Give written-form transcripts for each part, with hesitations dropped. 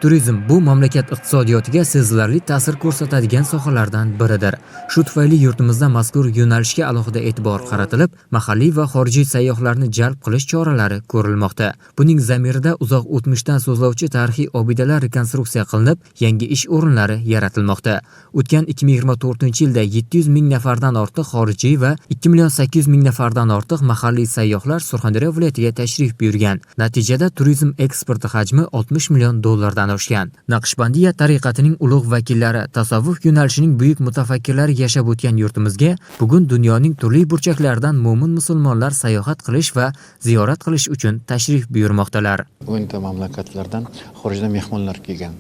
Turizm bu mamlakat iqtisodiyotiga sezilarli ta'sir ko'rsatadigan sohalardan biridir. Shu tufayli yurtimizda mazkur yo'nalishga alohida e'tibor qaratilib, mahalliy va xorijiy sayyohlarni jalb qilish choralari ko'rilmoqda. Buning zamirida uzoq o'tmishdan so'zlovchi tarixiy obidalar rekonstruksiya qilinib, yangi ish o'rinlari yaratilmoqda. O'tgan 2024-yilda 700 ming nafardan ortiq xorijiy va 2 800 ming nafardan ortiq mahalliy sayyohlar Surxondaryo viloyatiga tashrif buyurgan. Natijada turizm eksporti hajmi 60 million dollardan oshgan. Naqshbandiya tariqatining ulug' vakillari, tasavvuf yo'nalishining buyuk mutafakkirlari yashab o'tgan yurtimizga bugun dunyoning turli burchaklaridan mo'min musulmonlar sayohat qilish va ziyorat qilish uchun tashrif buyurmoqdalar. O'nta mamlakatlardan xorijdan mehmonlar kelgan.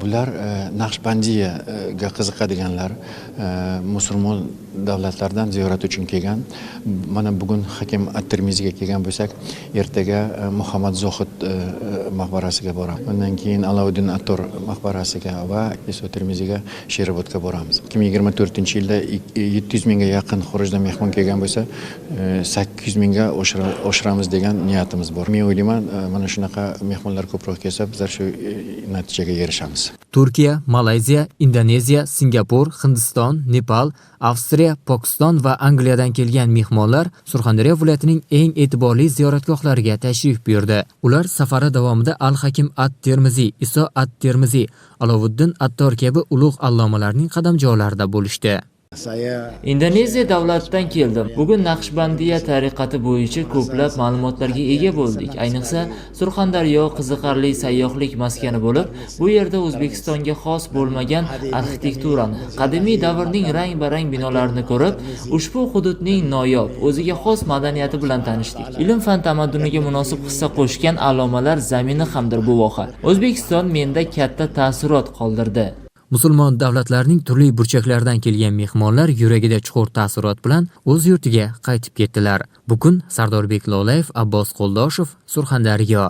Bular Naqshbandiyaga qiziqadiganlar, musulmon davlatlardan ziyorat uchun kelgan. Mana bugun Hakim at-Termiziyga kelgan bo'lsak, ertaga Muhammad Zohid maqbarasiga boramiz. Undan keyin Alauddin Attor maqbarasiga va Termiziyga Sherobodga boramiz. 2024-yilda 700 mingga yaqin xorijdan mehmon kelgan bo'lsa, 800 mingga oshiramiz degan niyatimiz bor. Men o'ylayman, mana shunaqa mehmonlar ko'proq kelsa, bizlar shu natijaga erishamiz. Turkiya, Malayziya, Indoneziya, Singapur, Hindiston, Nepal, Avstriya, Pokiston va Angliyadan kelgan mehmonlar Surxondaryo viloyatining eng e'tiborli ziyoratgohlariga tashrif buyurdi. Ular safari davomida Al-Hakim at-Termiziy, Iso at-Termiziy, Alauddin Attor kabi ulug' allomalarning qadamjolarida bo'lishdi. Indoneziya davlatidan keldim. Bugun Naqshbandiya tariqati bo'yicha ko'plab ma'lumotlarga ega bo'ldik. Ayniqsa, Surxondaryo qiziqarli sayyohlik maskani bo'lib, bu yerda O'zbekistonga xos bo'lmagan arxitekturani, qadimiy davrning rang-barang binolarini ko'rib, ushbu hududning noyob, o'ziga xos madaniyati bilan tanishdik. Ilm-fan tamadduniga munosib hissa qo'shgan allomalar zamini hamdir bu voha. O'zbekiston menda katta taassurot qoldirdi. Musulmon davlatlarning turli burchaklaridan kelgan mehmonlar yuragida chuqur taassurot bilan o'z yurtiga qaytib ketdilar. Bugun Sardorbek Lolayev, Abbos Qo'ldoshev, Surxondaryo.